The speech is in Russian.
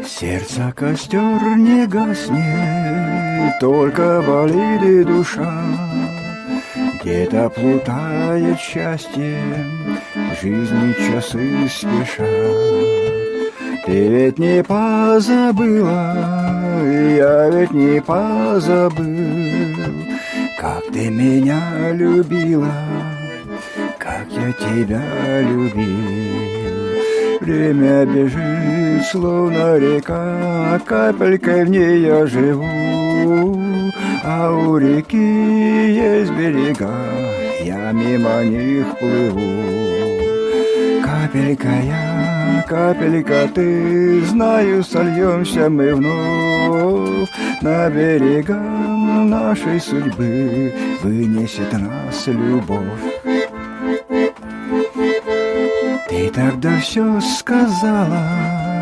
Сердце костер не гаснет, только болит и душа. Где-то плутает счастье, жизни часы спешат. Ты ведь не позабыла, я ведь не позабыл, как ты меня любила, как я тебя любил. Время бежит, словно река, капелькой в ней я живу. А у реки есть берега, я мимо них плыву. Капелька я, капелька ты, знаю, сольемся мы вновь. На берега нашей судьбы вынесет нас любовь. Ты тогда все сказала,